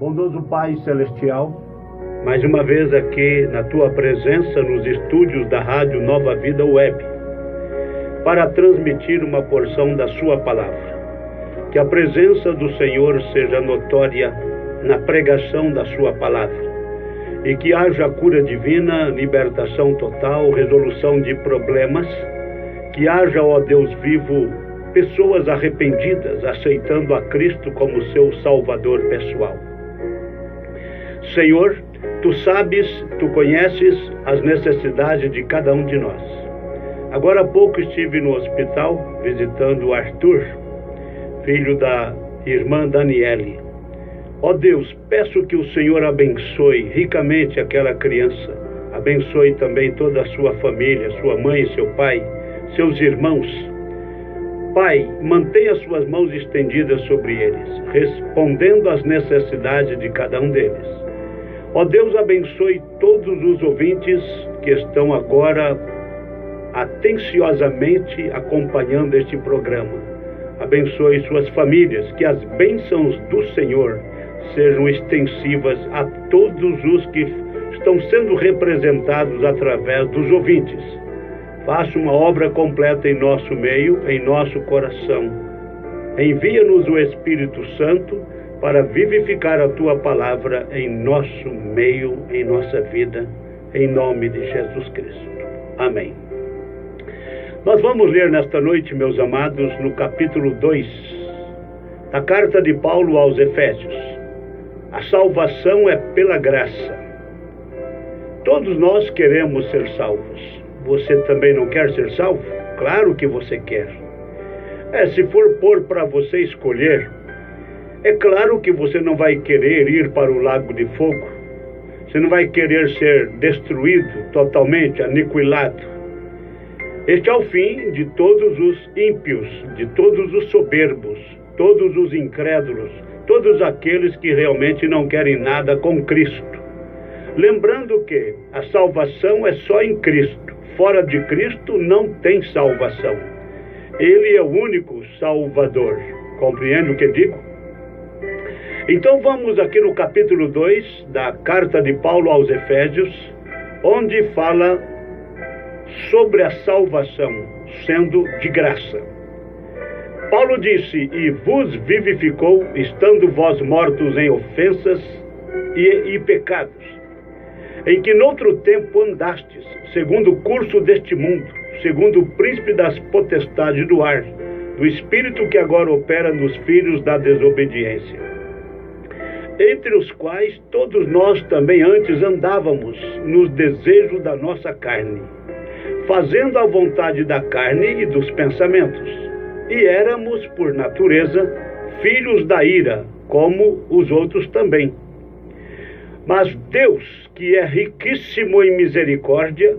Bondoso Pai Celestial, mais uma vez aqui na Tua presença nos estúdios da Rádio Nova Vida Web, para transmitir uma porção da Sua Palavra. Que a presença do Senhor seja notória na pregação da Sua Palavra e que haja cura divina, libertação total, resolução de problemas, que haja, ó Deus vivo, pessoas arrependidas aceitando a Cristo como seu Salvador pessoal. Senhor, Tu sabes, Tu conheces as necessidades de cada um de nós. Agora há pouco estive no hospital visitando o Arthur, filho da irmã Daniele. Ó Deus, peço que o Senhor abençoe ricamente aquela criança. Abençoe também toda a sua família, sua mãe, seu pai, seus irmãos. Pai, mantenha suas mãos estendidas sobre eles, respondendo às necessidades de cada um deles. Ó Deus, abençoe todos os ouvintes que estão agora atenciosamente acompanhando este programa. Abençoe suas famílias, que as bênçãos do Senhor sejam extensivas a todos os que estão sendo representados através dos ouvintes. Faça uma obra completa em nosso meio, em nosso coração. Envia-nos o Espírito Santo para vivificar a Tua palavra em nosso meio, em nossa vida, em nome de Jesus Cristo. Amém. Nós vamos ler nesta noite, meus amados, no capítulo 2 da carta de Paulo aos Efésios. A salvação é pela graça. Todos nós queremos ser salvos. Você também não quer ser salvo? Claro que você quer. Se for pôr para você escolher, é claro que você não vai querer ir para o lago de fogo. Você não vai querer ser destruído totalmente, aniquilado. Este é o fim de todos os ímpios, de todos os soberbos, todos os incrédulos, todos aqueles que realmente não querem nada com Cristo. Lembrando que a salvação é só em Cristo. Fora de Cristo não tem salvação. Ele é o único Salvador. Compreende o que digo? Então vamos aqui no capítulo 2 da carta de Paulo aos Efésios, onde fala sobre a salvação sendo de graça. Paulo disse: e vos vivificou, estando vós mortos em ofensas e pecados, em que noutro tempo andastes, segundo o curso deste mundo, segundo o príncipe das potestades do ar, do espírito que agora opera nos filhos da desobediência, entre os quais todos nós também antes andávamos nos desejos da nossa carne, fazendo a vontade da carne e dos pensamentos, e éramos, por natureza, filhos da ira, como os outros também. Mas Deus, que é riquíssimo em misericórdia,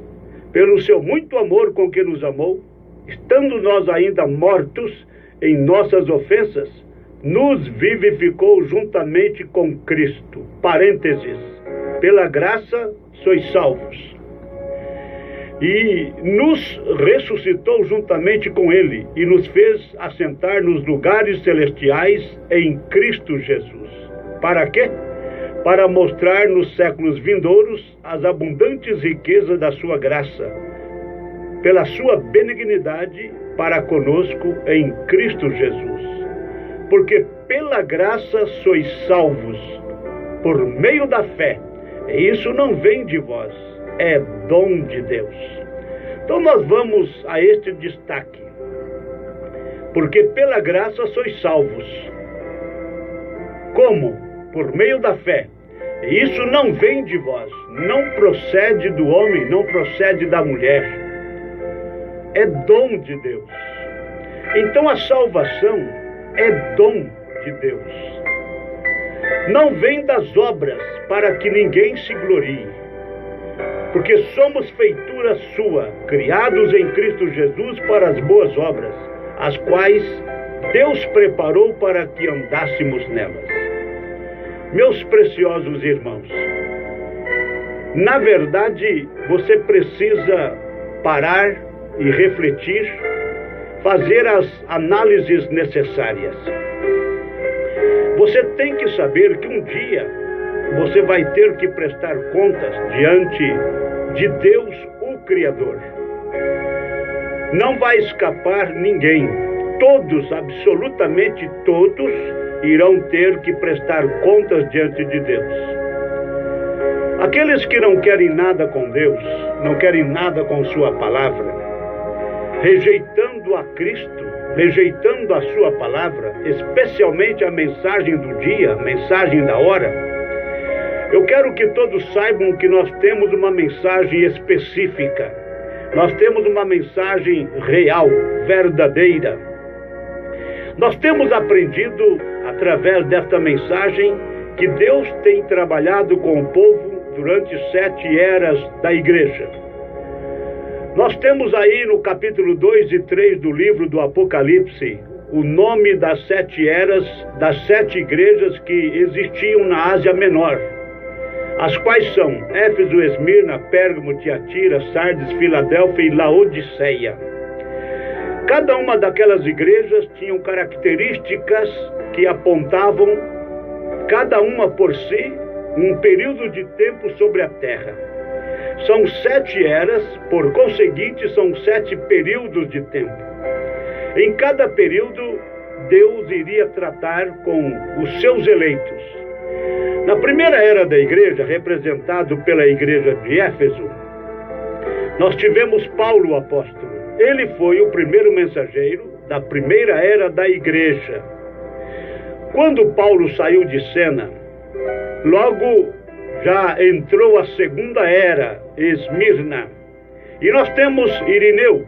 pelo seu muito amor com que nos amou, estando nós ainda mortos em nossas ofensas, nos vivificou juntamente com Cristo. Parênteses. Pela graça sois salvos. E nos ressuscitou juntamente com Ele e nos fez assentar nos lugares celestiais em Cristo Jesus. Para quê? Para mostrar nos séculos vindouros as abundantes riquezas da sua graça, pela sua benignidade para conosco em Cristo Jesus. Porque pela graça sois salvos, por meio da fé. E isso não vem de vós, é dom de Deus. Então nós vamos a este destaque. Porque pela graça sois salvos. Como? Por meio da fé. E isso não vem de vós, não procede do homem, não procede da mulher. É dom de Deus. Então a salvação é dom de Deus. Não vem das obras para que ninguém se glorie. Porque somos feitura sua, criados em Cristo Jesus para as boas obras, as quais Deus preparou para que andássemos nelas. Meus preciosos irmãos, na verdade, você precisa parar e refletir, fazer as análises necessárias. Você tem que saber que um dia você vai ter que prestar contas diante de Deus, o Criador. Não vai escapar ninguém. Todos, absolutamente todos, irão ter que prestar contas diante de Deus. Aqueles que não querem nada com Deus, não querem nada com sua palavra, rejeitando a Cristo, rejeitando a sua palavra, especialmente a mensagem do dia, a mensagem da hora, eu quero que todos saibam que nós temos uma mensagem específica. Nós temos uma mensagem real, verdadeira. Nós temos aprendido, através desta mensagem, que Deus tem trabalhado com o povo durante 7 eras da igreja. Nós temos aí no capítulo 2 e 3 do livro do Apocalipse o nome das 7 eras das 7 igrejas que existiam na Ásia Menor, as quais são Éfeso, Esmirna, Pérgamo, Tiatira, Sardes, Filadélfia e Laodiceia. Cada uma daquelas igrejas tinham características que apontavam, cada uma por si, um período de tempo sobre a terra. São 7 eras, por conseguinte, são 7 períodos de tempo. Em cada período, Deus iria tratar com os seus eleitos. Na primeira era da igreja, representado pela igreja de Éfeso, nós tivemos Paulo, o apóstolo. Ele foi o primeiro mensageiro da primeira era da igreja. Quando Paulo saiu de cena, logo já entrou a segunda era, Esmirna. E nós temos Irineu.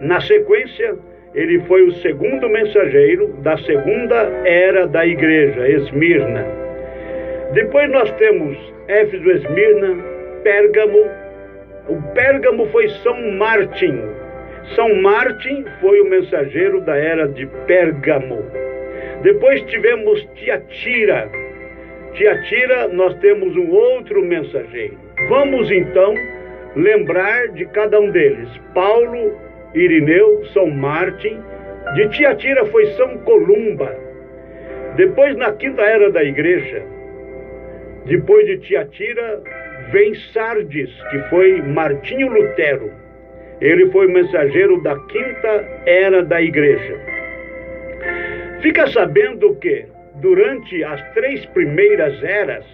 Na sequência, ele foi o segundo mensageiro da segunda era da igreja, Esmirna. Depois nós temos Éfeso, Esmirna, Pérgamo. O Pérgamo foi São Martim. São Martim foi o mensageiro da era de Pérgamo. Depois tivemos Tiatira. Tiatira, nós temos um outro mensageiro. Vamos então lembrar de cada um deles. Paulo, Irineu, São Martim. De Tiatira foi São Columba. Depois, na quinta era da igreja, depois de Tiatira, vem Sardes, que foi Martinho Lutero. Ele foi o mensageiro da quinta era da igreja. Fica sabendo que, durante as 3 primeiras eras,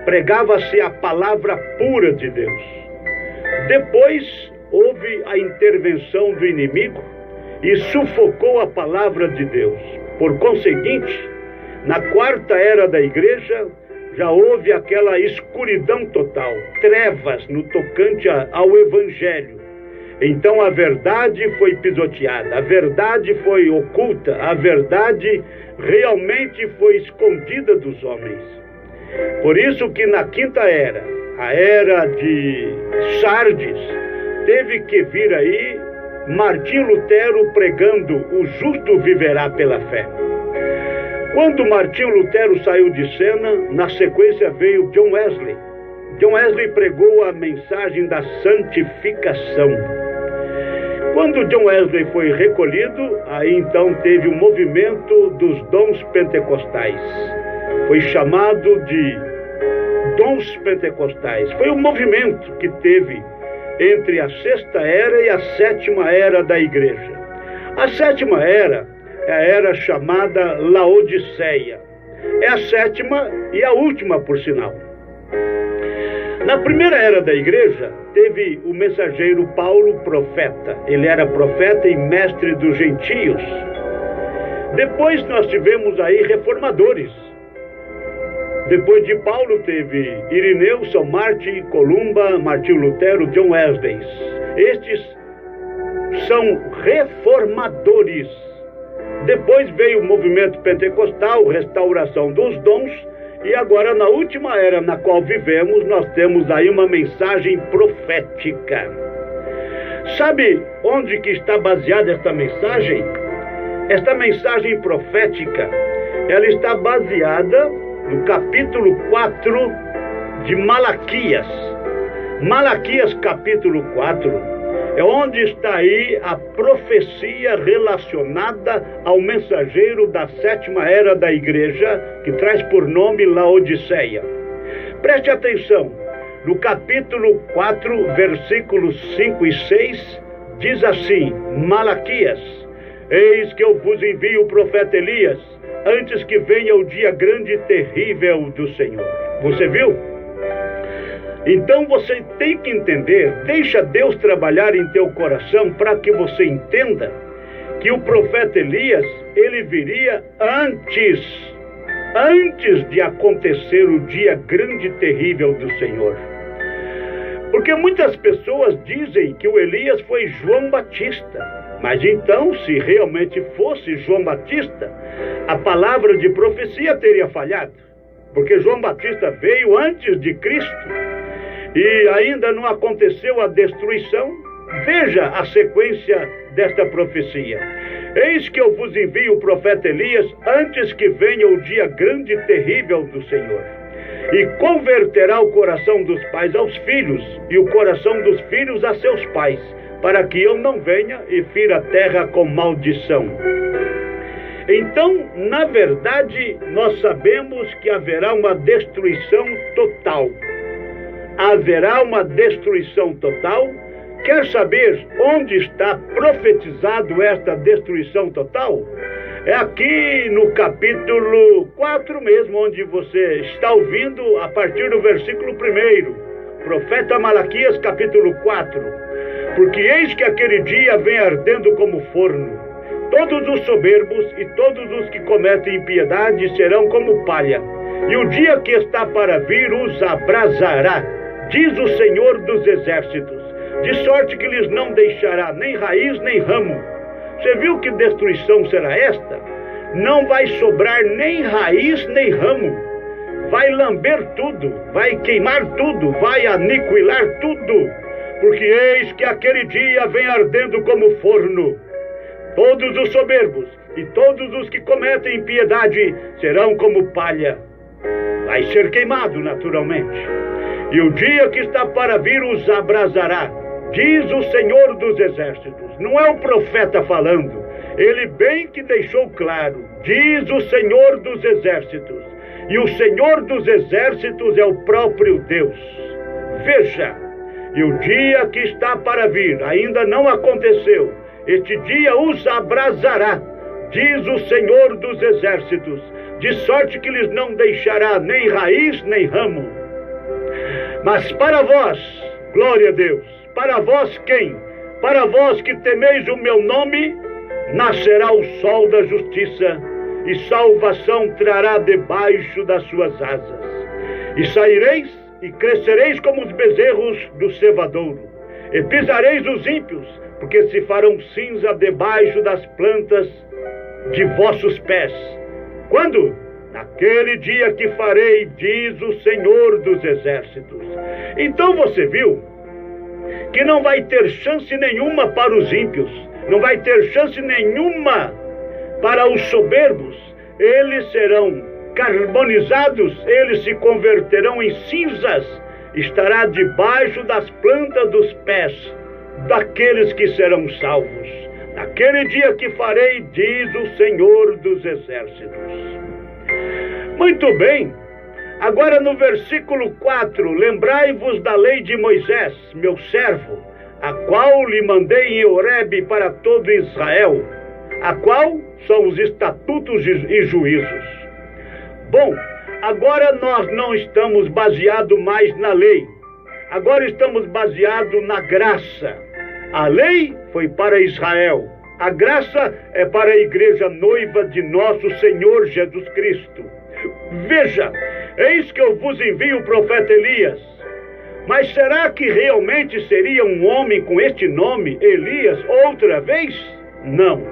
pregava-se a palavra pura de Deus. Depois, houve a intervenção do inimigo e sufocou a palavra de Deus. Por conseguinte, na quarta era da igreja, já houve aquela escuridão total, trevas no tocante ao evangelho. Então a verdade foi pisoteada, a verdade foi oculta, a verdade realmente foi escondida dos homens. Por isso que na quinta era, a era de Sardes, teve que vir aí Martinho Lutero pregando: o justo viverá pela fé. Quando Martinho Lutero saiu de cena, na sequência veio John Wesley. John Wesley pregou a mensagem da santificação. Quando John Wesley foi recolhido, aí então teve o movimento dos dons pentecostais. Foi chamado de dons pentecostais. Foi um movimento que teve entre a sexta era e a sétima era da igreja. A sétima era é a era chamada Laodiceia. É a sétima e a última, por sinal. Na primeira era da igreja, teve o mensageiro Paulo, profeta. Ele era profeta e mestre dos gentios. Depois nós tivemos aí reformadores. Depois de Paulo teve Irineu, São Martim, Columba, Martinho Lutero, John Wesley. Estes são reformadores. Depois veio o movimento pentecostal, restauração dos dons, e agora na última era na qual vivemos, nós temos aí uma mensagem profética. Sabe onde que está baseada esta mensagem? Esta mensagem profética, ela está baseada no capítulo 4 de Malaquias. Malaquias capítulo 4 é onde está aí a profecia relacionada ao mensageiro da sétima era da igreja, que traz por nome Laodiceia. Preste atenção, no capítulo 4, versículos 5 e 6, diz assim: Malaquias, eis que eu vos envio o profeta Elias, antes que venha o dia grande e terrível do Senhor. Você viu? Então você tem que entender, deixa Deus trabalhar em teu coração para que você entenda que o profeta Elias, ele viria antes de acontecer o dia grande e terrível do Senhor. Porque muitas pessoas dizem que o Elias foi João Batista. Mas então, se realmente fosse João Batista, a palavra de profecia teria falhado. Porque João Batista veio antes de Cristo e ainda não aconteceu a destruição. Veja a sequência desta profecia. Eis que eu vos envio o profeta Elias antes que venha o dia grande e terrível do Senhor. E converterá o coração dos pais aos filhos e o coração dos filhos a seus pais, para que eu não venha e fira a terra com maldição. Então, na verdade, nós sabemos que haverá uma destruição total. Haverá uma destruição total. Quer saber onde está profetizado esta destruição total? É aqui no capítulo 4 mesmo, onde você está ouvindo a partir do versículo 1. Profeta Malaquias, capítulo 4. Porque eis que aquele dia vem ardendo como forno. Todos os soberbos e todos os que cometem impiedade serão como palha. E o dia que está para vir os abrasará, diz o Senhor dos Exércitos, de sorte que lhes não deixará nem raiz nem ramo. Você viu que destruição será esta? Não vai sobrar nem raiz nem ramo. Vai lamber tudo, vai queimar tudo, vai aniquilar tudo. Porque eis que aquele dia vem ardendo como forno. Todos os soberbos e todos os que cometem impiedade serão como palha. Vai ser queimado naturalmente. E o dia que está para vir os abrasará, diz o Senhor dos Exércitos. Não é o profeta falando. Ele bem que deixou claro. Diz o Senhor dos Exércitos. E o Senhor dos Exércitos é o próprio Deus. Veja, e o dia que está para vir ainda não aconteceu. Este dia os abrasará, diz o Senhor dos Exércitos, de sorte que lhes não deixará nem raiz nem ramo. Mas para vós, glória a Deus, para vós quem? Para vós que temeis o meu nome, nascerá o sol da justiça, e salvação trará debaixo das suas asas. E saireis e crescereis como os bezerros do cevadouro, e pisareis os ímpios, porque se farão cinza debaixo das plantas de vossos pés. Quando? Naquele dia que farei, diz o Senhor dos Exércitos. Então você viu que não vai ter chance nenhuma para os ímpios, não vai ter chance nenhuma para os soberbos. Eles serão carbonizados, eles se converterão em cinzas, estará debaixo das plantas dos pés daqueles que serão salvos. Naquele dia que farei, diz o Senhor dos Exércitos. Muito bem. Agora no versículo 4, lembrai-vos da lei de Moisés, meu servo, a qual lhe mandei em Horebe para todo Israel, a qual são os estatutos e juízos. Bom, agora nós não estamos baseados mais na lei. Agora estamos baseados na graça. A lei foi para Israel. A graça é para a igreja noiva de nosso Senhor Jesus Cristo. Veja, eis que eu vos envio o profeta Elias. Mas será que realmente seria um homem com este nome, Elias, outra vez? Não.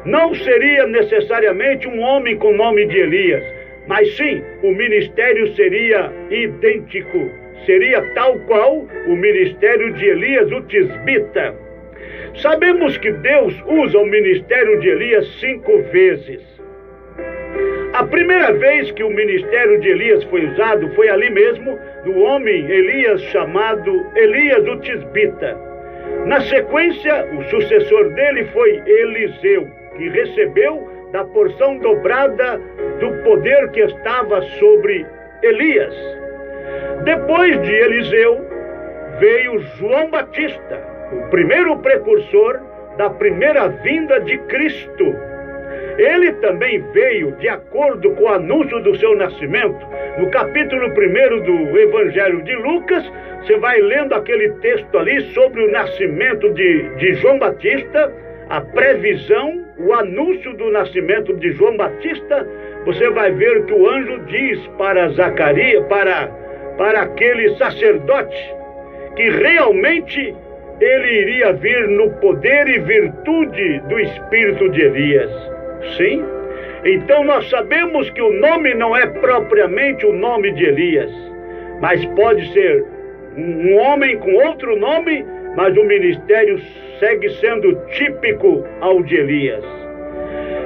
Não seria necessariamente um homem com o nome de Elias, mas sim, o ministério seria idêntico. Seria tal qual o ministério de Elias, o tisbita. Sabemos que Deus usa o ministério de Elias 5 vezes. A primeira vez que o ministério de Elias foi usado foi ali mesmo, do homem Elias chamado Elias o tisbita. Na sequência, o sucessor dele foi Eliseu, que recebeu da porção dobrada do poder que estava sobre Elias. Depois de Eliseu, veio João Batista, o primeiro precursor da primeira vinda de Cristo. Ele também veio de acordo com o anúncio do seu nascimento. No capítulo 1 do Evangelho de Lucas, você vai lendo aquele texto ali sobre o nascimento de João Batista, a previsão, o anúncio do nascimento de João Batista. Você vai ver que o anjo diz para Zacarias, para aquele sacerdote, que realmente ele iria vir no poder e virtude do espírito de Elias. Sim? Então nós sabemos que o nome não é propriamente o nome de Elias, mas pode ser um homem com outro nome, mas o ministério segue sendo típico ao de Elias.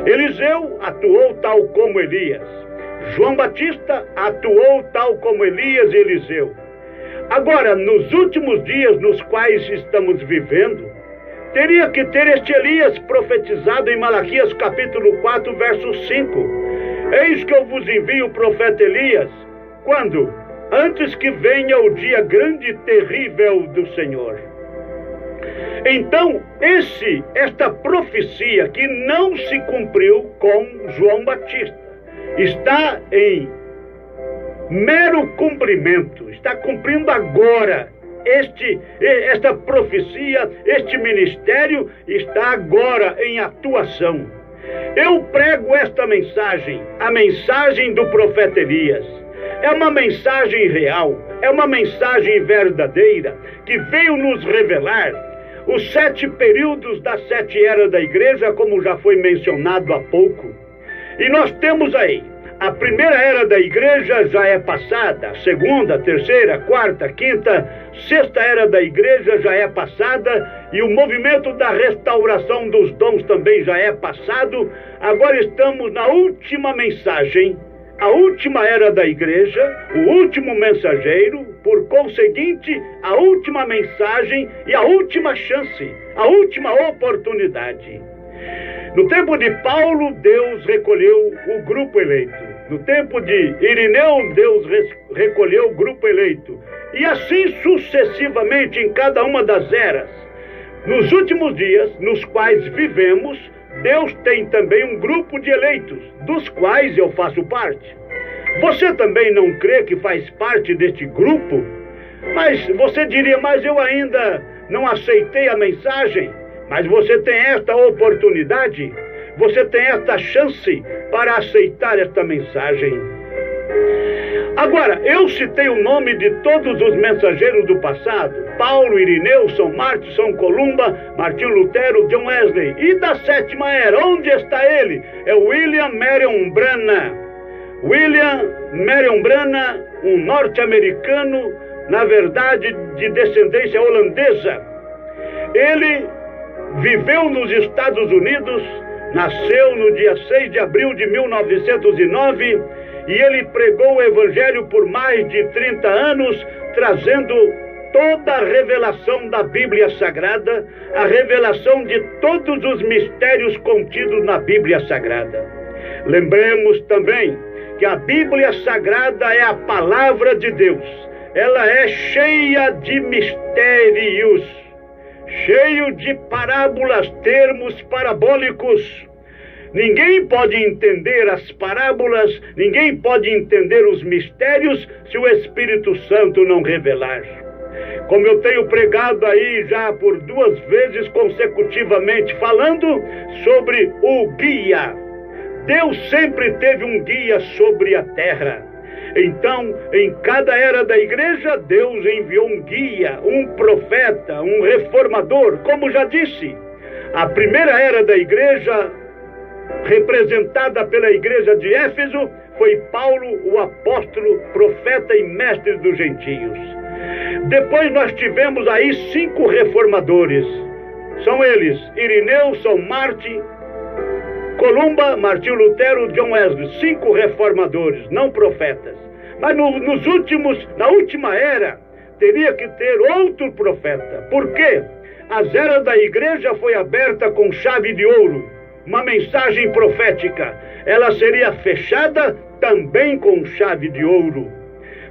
Eliseu atuou tal como Elias. João Batista atuou tal como Elias e Eliseu. Agora, nos últimos dias nos quais estamos vivendo, teria que ter este Elias profetizado em Malaquias capítulo 4, verso 5. Eis que eu vos envio o profeta Elias. Quando? Antes que venha o dia grande e terrível do Senhor. Então, esta profecia que não se cumpriu com João Batista, está em mero cumprimento, está cumprindo agora. Esta profecia, este ministério está agora em atuação. Eu prego esta mensagem, a mensagem do profeta Elias. É uma mensagem real, é uma mensagem verdadeira, que veio nos revelar os 7 períodos das 7 eras da igreja, como já foi mencionado há pouco. E nós temos aí, a primeira era da igreja já é passada, a segunda, a terceira, a quarta, a quinta, sexta era da igreja já é passada, e o movimento da restauração dos dons também já é passado. Agora estamos na última mensagem, a última era da igreja, o último mensageiro, por conseguinte, a última mensagem e a última chance, a última oportunidade. No tempo de Paulo, Deus recolheu o grupo eleito. No tempo de Irineu, Deus recolheu o grupo eleito. E assim sucessivamente em cada uma das eras. Nos últimos dias, nos quais vivemos, Deus tem também um grupo de eleitos, dos quais eu faço parte. Você também não crê que faz parte deste grupo? Mas você diria, mas eu ainda não aceitei a mensagem. Mas você tem esta oportunidade, você tem esta chance para aceitar esta mensagem. Agora, eu citei o nome de todos os mensageiros do passado: Paulo, Irineu, São Martin, São Columba, Martinho Lutero, John Wesley. E da 7ª era, onde está ele? É William Marion Branham. William Marion Branham, um norte-americano, na verdade de descendência holandesa. Ele viveu nos Estados Unidos, nasceu no dia 6 de abril de 1909, e ele pregou o Evangelho por mais de 30 anos, trazendo toda a revelação da Bíblia Sagrada, a revelação de todos os mistérios contidos na Bíblia Sagrada. Lembremos também que a Bíblia Sagrada é a palavra de Deus. Ela é cheia de mistérios, cheio de parábolas, termos parabólicos. Ninguém pode entender as parábolas, ninguém pode entender os mistérios se o Espírito Santo não revelar. Como eu tenho pregado aí já por 2 vezes consecutivamente, falando sobre o guia. Deus sempre teve um guia sobre a terra. Então, em cada era da igreja, Deus enviou um guia, um profeta, um reformador. Como já disse, a primeira era da igreja, representada pela igreja de Éfeso, foi Paulo, o apóstolo, profeta e mestre dos gentios. Depois nós tivemos aí 5 reformadores. São eles: Irineu, São Martin, Columba, Martinho Lutero, John Wesley. 5 reformadores, não profetas. Mas na última era, teria que ter outro profeta. Por quê? As eras da igreja foi aberta com chave de ouro, uma mensagem profética. Ela seria fechada também com chave de ouro.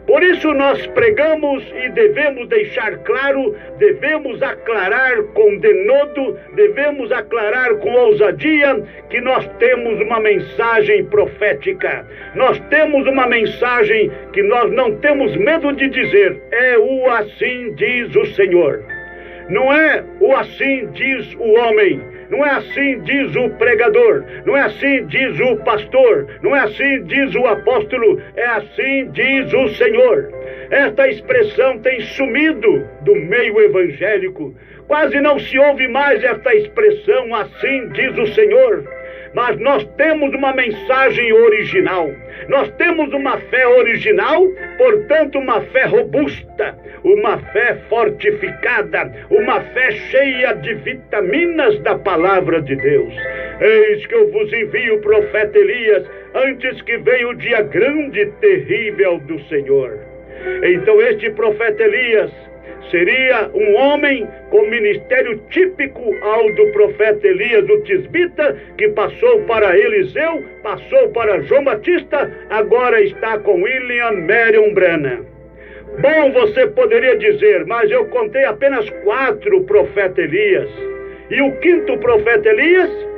Por isso nós pregamos e devemos deixar claro, devemos aclarar com denodo, devemos aclarar com ousadia que nós temos uma mensagem profética. Nós temos uma mensagem que nós não temos medo de dizer. É o assim diz o Senhor. Não é o assim diz o homem. Não é assim diz o pregador, não é assim diz o pastor, não é assim diz o apóstolo, é assim diz o Senhor. Esta expressão tem sumido do meio evangélico. Quase não se ouve mais esta expressão, assim diz o Senhor. Mas nós temos uma mensagem original. Nós temos uma fé original, portanto uma fé robusta, uma fé fortificada, uma fé cheia de vitaminas da palavra de Deus. Eis que eu vos envio o profeta Elias, antes que venha o dia grande e terrível do Senhor. Então este profeta Elias seria um homem com ministério típico ao do profeta Elias, o tisbita, que passou para Eliseu, passou para João Batista, agora está com William Marion Branham. Bom, você poderia dizer, mas eu contei apenas 4 profetas Elias. E o 5º profeta Elias?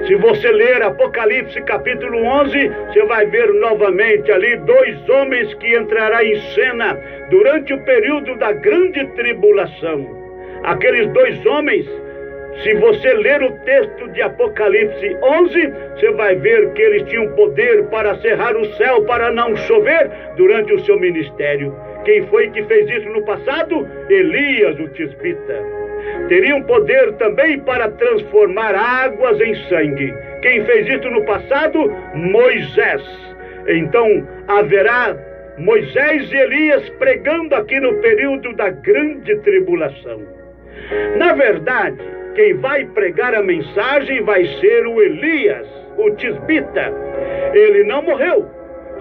Se você ler Apocalipse capítulo 11, você vai ver novamente ali 2 homens que entrarão em cena durante o período da grande tribulação. Aqueles 2 homens, se você ler o texto de Apocalipse 11, você vai ver que eles tinham poder para cerrar o céu, para não chover durante o seu ministério. Quem foi que fez isso no passado? Elias, o tisbita. Teriam poder também para transformar águas em sangue. Quem fez isso no passado? Moisés. Então haverá Moisés e Elias pregando aqui no período da grande tribulação. Na verdade, quem vai pregar a mensagem vai ser o Elias, o tisbita. Ele não morreu.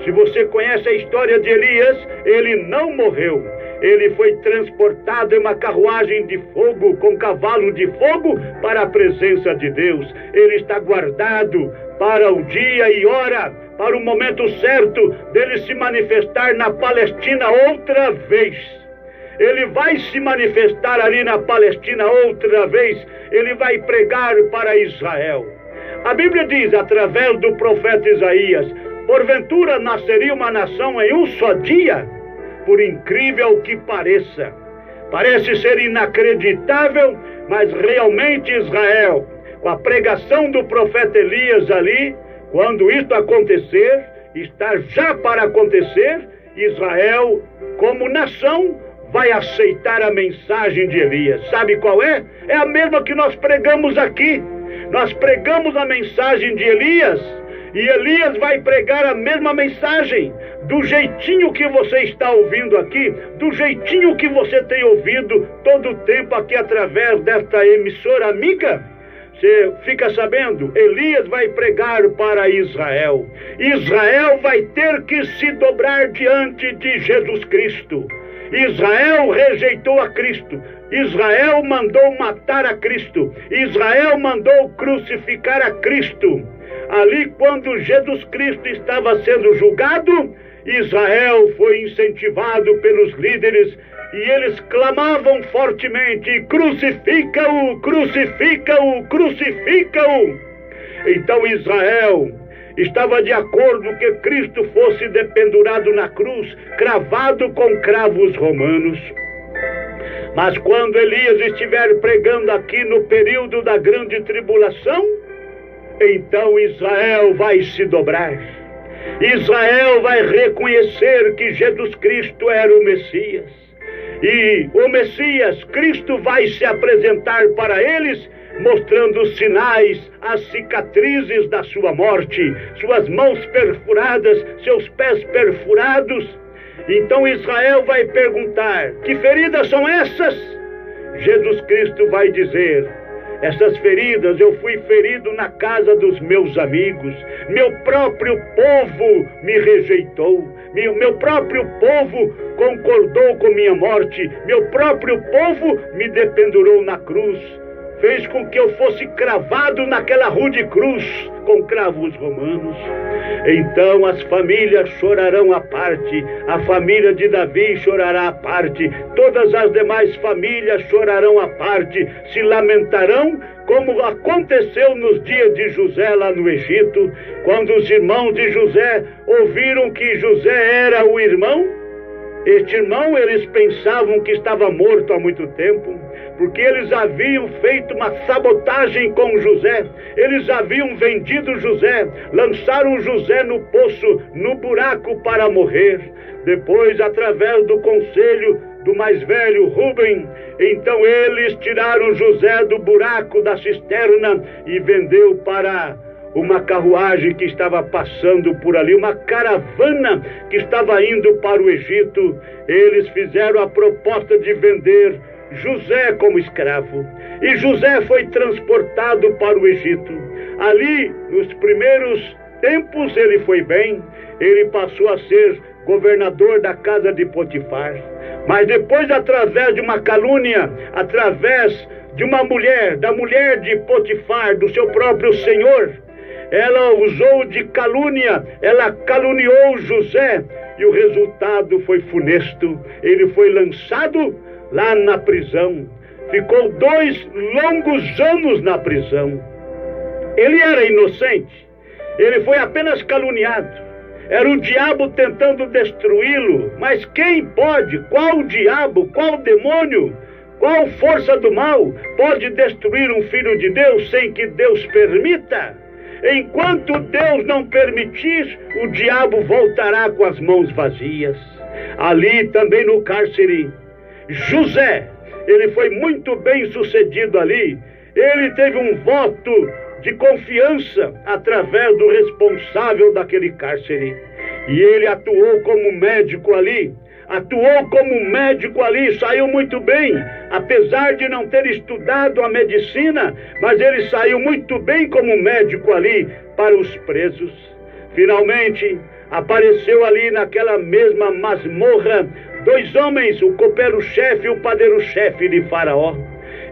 Se você conhece a história de Elias, ele não morreu. Ele foi transportado em uma carruagem de fogo, com cavalo de fogo, para a presença de Deus. Ele está guardado para o dia e hora, para o momento certo dele se manifestar na Palestina outra vez. Ele vai se manifestar ali na Palestina outra vez. Ele vai pregar para Israel. A Bíblia diz, através do profeta Isaías, porventura nasceria uma nação em um só dia? Por incrível que pareça, parece ser inacreditável, mas realmente Israel, com a pregação do profeta Elias ali, quando isto acontecer, está já para acontecer, Israel, como nação, vai aceitar a mensagem de Elias. Sabe qual é? É a mesma que nós pregamos aqui. Nós pregamos a mensagem de Elias, e Elias vai pregar a mesma mensagem, do jeitinho que você está ouvindo aqui, do jeitinho que você tem ouvido todo o tempo aqui através desta emissora amiga. Você fica sabendo, Elias vai pregar para Israel. Israel vai ter que se dobrar diante de Jesus Cristo. Israel rejeitou a Cristo. Israel mandou matar a Cristo. Israel mandou crucificar a Cristo. Ali, quando Jesus Cristo estava sendo julgado, Israel foi incentivado pelos líderes e eles clamavam fortemente: crucifica-o, crucifica-o, crucifica-o. Então Israel estava de acordo que Cristo fosse dependurado na cruz, cravado com cravos romanos. Mas quando Elias estiver pregando aqui no período da grande tribulação, então Israel vai se dobrar. Israel vai reconhecer que Jesus Cristo era o Messias. E o Messias, Cristo, vai se apresentar para eles, mostrando os sinais, as cicatrizes da sua morte, suas mãos perfuradas, seus pés perfurados. Então Israel vai perguntar: que feridas são essas? Jesus Cristo vai dizer: essas feridas eu fui ferido na casa dos meus amigos. Meu próprio povo me rejeitou. meu próprio povo concordou com minha morte, meu próprio povo me dependurou na cruz, fez com que eu fosse cravado naquela rude cruz com cravos romanos. Então as famílias chorarão à parte, a família de Davi chorará à parte, todas as demais famílias chorarão à parte, se lamentarão, como aconteceu nos dias de José lá no Egito, quando os irmãos de José ouviram que José era o irmão. Este irmão, eles pensavam que estava morto há muito tempo, porque eles haviam feito uma sabotagem com José, eles haviam vendido José, lançaram José no poço, no buraco para morrer. Depois, através do conselho do mais velho Rubem, então eles tiraram José do buraco da cisterna e vendeu para uma carruagem que estava passando por ali, uma caravana que estava indo para o Egito. Eles fizeram a proposta de vender José como escravo, e José foi transportado para o Egito. Ali, nos primeiros tempos, ele foi bem, ele passou a ser governador da casa de Potifar, mas depois, através de uma calúnia, através de uma mulher, da mulher de Potifar, do seu próprio senhor, ela usou de calúnia, ela caluniou José, e o resultado foi funesto. Ele foi lançado lá na prisão, ficou 2 longos anos na prisão. Ele era inocente, ele foi apenas caluniado, era o diabo tentando destruí-lo, mas quem pode, qual diabo, qual demônio, qual força do mal pode destruir um filho de Deus sem que Deus permita? Enquanto Deus não permitir, o diabo voltará com as mãos vazias. Ali também no cárcere, José, ele foi muito bem sucedido ali. Ele teve um voto de confiança através do responsável daquele cárcere, e ele atuou como médico ali. Saiu muito bem, apesar de não ter estudado a medicina, mas ele saiu muito bem como médico ali para os presos. Finalmente, apareceu ali naquela mesma masmorra 2 homens, o copeiro-chefe e o padeiro-chefe de Faraó.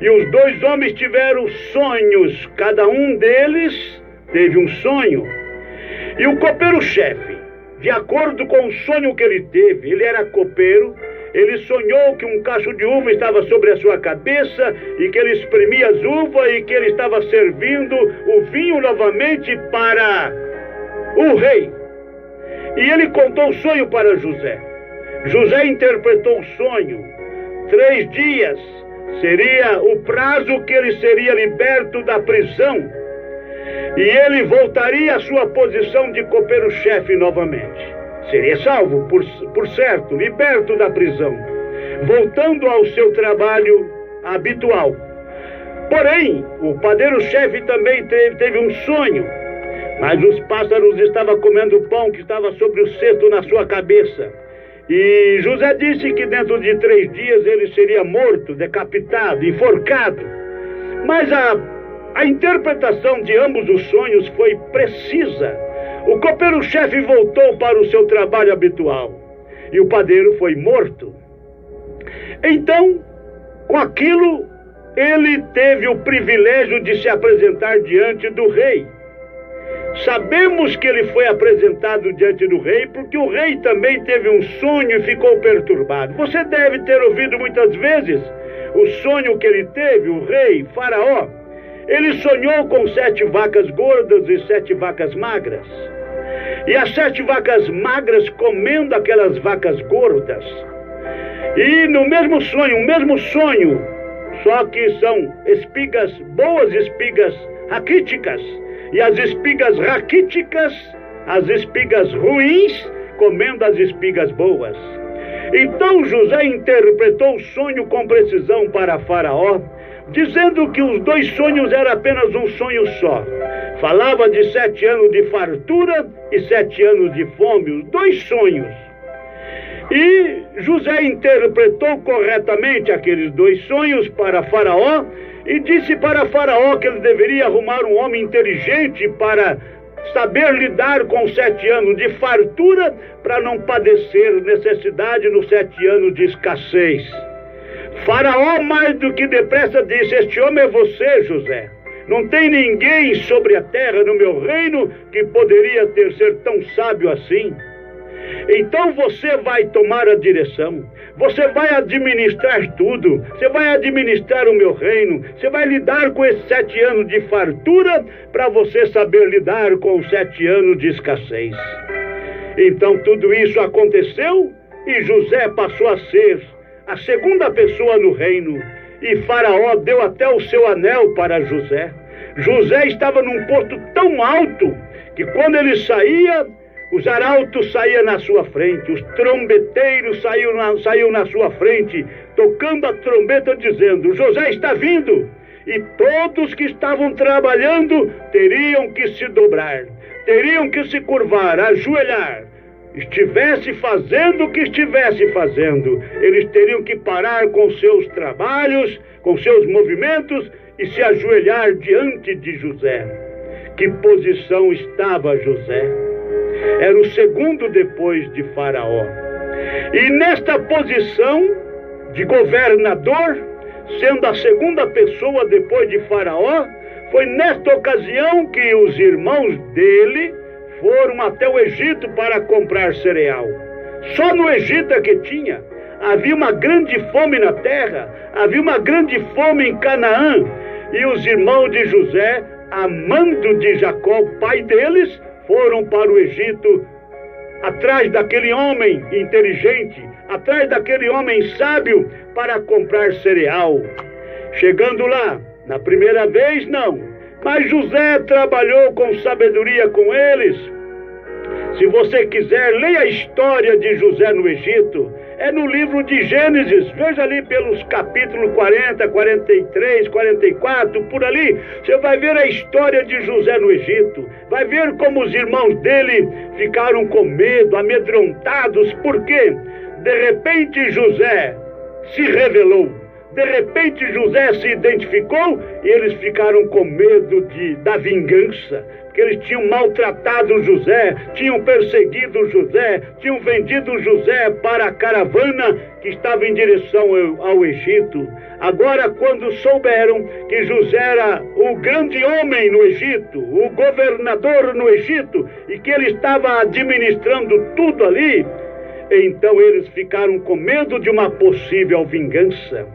E os 2 homens tiveram sonhos, cada um deles teve um sonho. E o copeiro-chefe, de acordo com o sonho que ele teve, ele era copeiro, ele sonhou que um cacho de uva estava sobre a sua cabeça e que ele espremia as uvas e que ele estava servindo o vinho novamente para o rei. E ele contou o sonho para José. José interpretou o sonho. 3 dias seria o prazo que ele seria liberto da prisão, e ele voltaria à sua posição de copeiro-chefe novamente. Seria salvo, por certo, liberto da prisão, voltando ao seu trabalho habitual. Porém, o padeiro-chefe também teve um sonho, mas os pássaros estavam comendo o pão que estava sobre o cesto na sua cabeça. E José disse que dentro de 3 dias ele seria morto, decapitado, enforcado. Mas a interpretação de ambos os sonhos foi precisa. O copeiro-chefe voltou para o seu trabalho habitual e o padeiro foi morto. Então, com aquilo, ele teve o privilégio de se apresentar diante do rei. Sabemos que ele foi apresentado diante do rei porque o rei também teve um sonho e ficou perturbado. Você deve ter ouvido muitas vezes o sonho que ele teve, o rei Faraó. Ele sonhou com 7 vacas gordas e 7 vacas magras. E as 7 vacas magras comendo aquelas vacas gordas. E no mesmo sonho, só que são espigas, boas espigas raquíticas. E as espigas raquíticas, as espigas ruins, comendo as espigas boas. Então José interpretou o sonho com precisão para Faraó, dizendo que os 2 sonhos eram apenas um sonho só. Falava de 7 anos de fartura e 7 anos de fome, os 2 sonhos. E José interpretou corretamente aqueles 2 sonhos para Faraó e disse para Faraó que ele deveria arrumar um homem inteligente para saber lidar com os 7 anos de fartura para não padecer necessidade nos 7 anos de escassez. Faraó mais do que depressa disse: este homem é você, José. Não tem ninguém sobre a terra no meu reino que poderia ser tão sábio assim. Então você vai tomar a direção, você vai administrar tudo, você vai administrar o meu reino, você vai lidar com esses 7 anos de fartura para você saber lidar com os 7 anos de escassez. Então tudo isso aconteceu e José passou a ser a segunda pessoa no reino, e Faraó deu até o seu anel para José. José estava num posto tão alto que quando ele saía, os arautos saíam na sua frente, os trombeteiros saíam na sua frente, tocando a trombeta dizendo: José está vindo. E todos que estavam trabalhando teriam que se dobrar, teriam que se curvar, ajoelhar. Estivesse fazendo o que estivesse fazendo, eles teriam que parar com seus trabalhos, com seus movimentos e se ajoelhar diante de José. Que posição estava José? Era o segundo depois de Faraó. E nesta posição de governador, sendo a segunda pessoa depois de Faraó, foi nesta ocasião que os irmãos dele foram até o Egito para comprar cereal. Só no Egito é que tinha. Havia uma grande fome na terra, havia uma grande fome em Canaã. E os irmãos de José, amando de Jacó, pai deles, foram para o Egito, atrás daquele homem inteligente, atrás daquele homem sábio, para comprar cereal. Chegando lá, na primeira vez não, mas José trabalhou com sabedoria com eles. Se você quiser, leia a história de José no Egito. É no livro de Gênesis, veja ali pelos capítulos 40, 43, 44, por ali. Você vai ver a história de José no Egito. Vai ver como os irmãos dele ficaram com medo, amedrontados. Por quê? De repente José se revelou. De repente José se identificou e eles ficaram com medo da vingança. Porque eles tinham maltratado José, tinham perseguido José, tinham vendido José para a caravana que estava em direção ao Egito. Agora, quando souberam que José era o grande homem no Egito, o governador no Egito, e que ele estava administrando tudo ali, então eles ficaram com medo de uma possível vingança.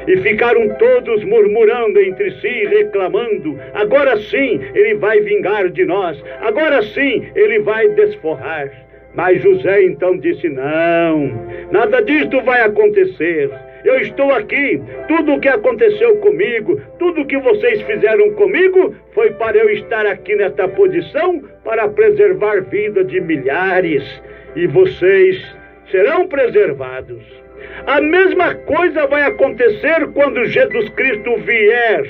E ficaram todos murmurando entre si, reclamando: agora sim ele vai vingar de nós, agora sim ele vai desforrar. Mas José então disse: não, nada disto vai acontecer. Eu estou aqui, tudo o que aconteceu comigo, tudo o que vocês fizeram comigo, foi para eu estar aqui nesta posição, para preservar a vida de milhares, e vocês serão preservados. A mesma coisa vai acontecer quando Jesus Cristo vier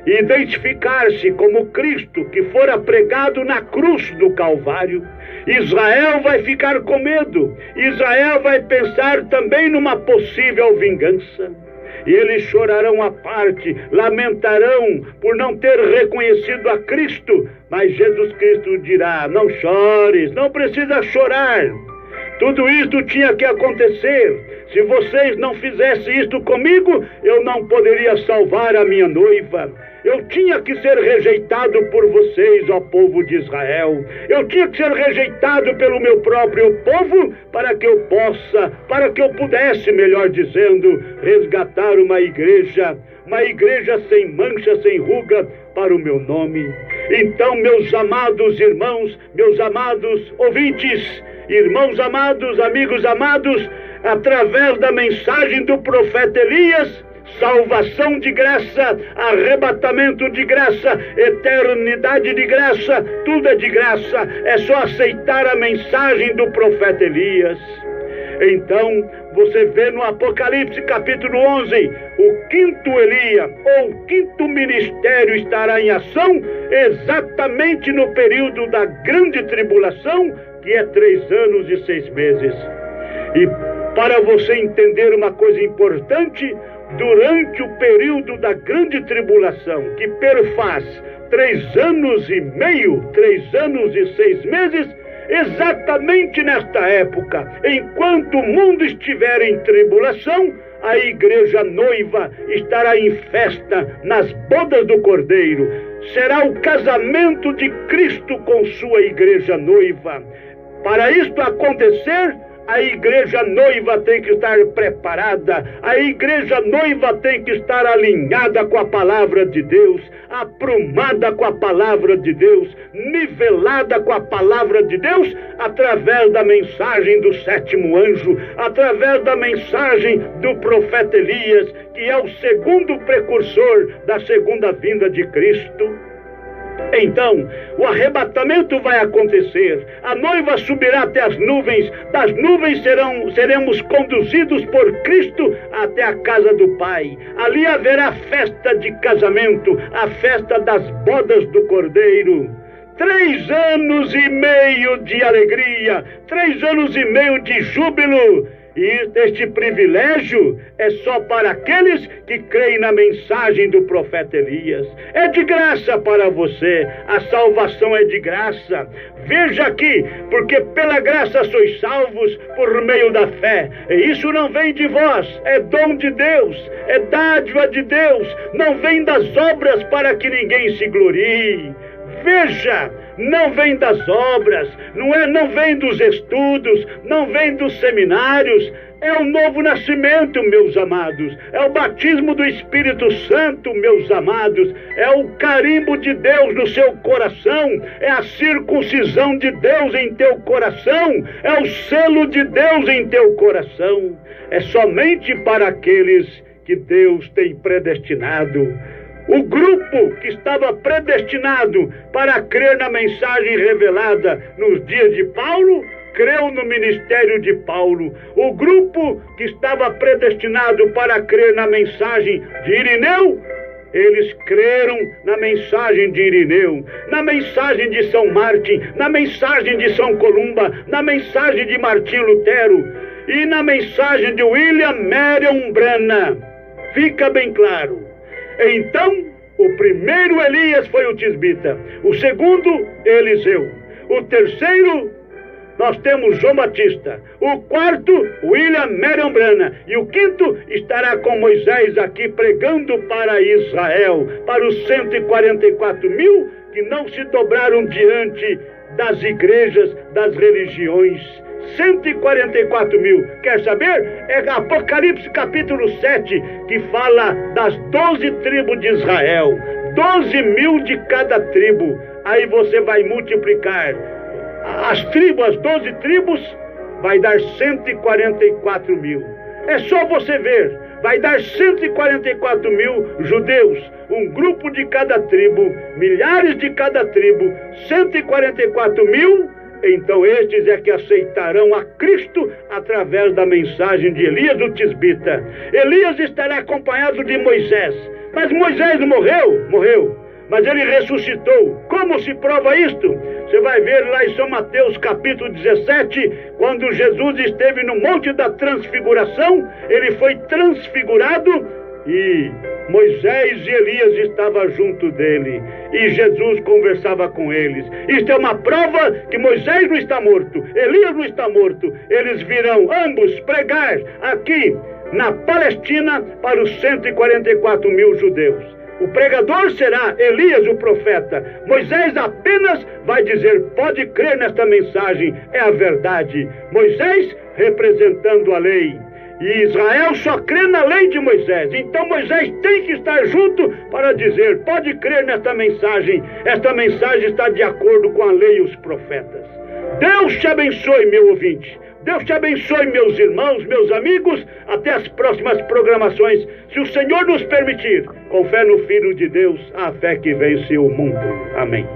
identificar-se como Cristo que fora pregado na cruz do Calvário. Israel vai ficar com medo. Israel vai pensar também numa possível vingança. E eles chorarão à parte, lamentarão por não ter reconhecido a Cristo. Mas Jesus Cristo dirá: não chores, não precisa chorar. Tudo isto tinha que acontecer. Se vocês não fizessem isto comigo, eu não poderia salvar a minha noiva. Eu tinha que ser rejeitado por vocês, ó povo de Israel. Eu tinha que ser rejeitado pelo meu próprio povo para que eu pudesse, melhor dizendo, resgatar uma igreja sem mancha, sem ruga, para o meu nome. Então, meus amados irmãos, meus amados ouvintes, irmãos amados, amigos amados, através da mensagem do profeta Elias, salvação de graça, arrebatamento de graça, eternidade de graça, tudo é de graça, é só aceitar a mensagem do profeta Elias. Então, você vê no Apocalipse capítulo 11, o quinto Elias, ou o quinto ministério estará em ação exatamente no período da grande tribulação, que é 3 anos e 6 meses. E para você entender uma coisa importante, durante o período da grande tribulação, que perfaz 3 anos e meio, 3 anos e 6 meses, exatamente nesta época, enquanto o mundo estiver em tribulação, a igreja noiva estará em festa nas bodas do Cordeiro. Será o casamento de Cristo com sua igreja noiva. Para isto acontecer, a igreja noiva tem que estar preparada, a igreja noiva tem que estar alinhada com a palavra de Deus, aprumada com a palavra de Deus, nivelada com a palavra de Deus, através da mensagem do 7º anjo, através da mensagem do profeta Elias, que é o segundo precursor da segunda vinda de Cristo. Então, o arrebatamento vai acontecer, a noiva subirá até as nuvens, das nuvens seremos conduzidos por Cristo até a casa do Pai. Ali haverá festa de casamento, a festa das bodas do Cordeiro. 3 anos e meio de alegria, 3 anos e meio de júbilo. E este privilégio é só para aqueles que creem na mensagem do profeta Elias. É de graça para você, a salvação é de graça. Veja aqui, porque pela graça sois salvos por meio da fé. E isso não vem de vós, é dom de Deus, é dádiva de Deus, não vem das obras para que ninguém se glorie. Veja, não vem das obras, não vem dos estudos, não vem dos seminários, é o novo nascimento, meus amados, é o batismo do Espírito Santo, meus amados, é o carimbo de Deus no seu coração, é a circuncisão de Deus em teu coração, é o selo de Deus em teu coração, é somente para aqueles que Deus tem predestinado. O grupo que estava predestinado para crer na mensagem revelada nos dias de Paulo, creu no ministério de Paulo. O grupo que estava predestinado para crer na mensagem de Irineu, eles creram na mensagem de Irineu, na mensagem de São Martim, na mensagem de São Columba, na mensagem de Martim Lutero e na mensagem de William Marion Branham. Fica bem claro. Então, o primeiro Elias foi o tisbita, o segundo, Eliseu, o terceiro, nós temos João Batista, o quarto, William Marion Branham, e o quinto estará com Moisés aqui pregando para Israel, para os 144 mil que não se dobraram diante das igrejas, das religiões. 144 mil. Quer saber? É Apocalipse capítulo 7, que fala das 12 tribos de Israel. 12 mil de cada tribo. Aí você vai multiplicar as tribos, as 12 tribos, vai dar 144 mil. É só você ver. Vai dar 144 mil judeus, um grupo de cada tribo, milhares de cada tribo, 144 mil. Então estes é que aceitarão a Cristo através da mensagem de Elias o tisbita. Elias estará acompanhado de Moisés. Mas Moisés não morreu? Morreu. Mas ele ressuscitou. Como se prova isto? Você vai ver lá em São Mateus capítulo 17, quando Jesus esteve no Monte da Transfiguração, ele foi transfigurado e Moisés e Elias estavam junto dele, e Jesus conversava com eles. Isto é uma prova que Moisés não está morto, Elias não está morto. Eles virão ambos pregar aqui na Palestina para os 144 mil judeus. O pregador será Elias, o profeta. Moisés apenas vai dizer, pode crer nesta mensagem, é a verdade. Moisés representando a lei. E Israel só crê na lei de Moisés. Então Moisés tem que estar junto para dizer, pode crer nesta mensagem. Esta mensagem está de acordo com a lei e os profetas. Deus te abençoe, meu ouvinte. Deus te abençoe, meus irmãos, meus amigos. Até as próximas programações, se o Senhor nos permitir. Com fé no Filho de Deus, a fé que vence o mundo. Amém.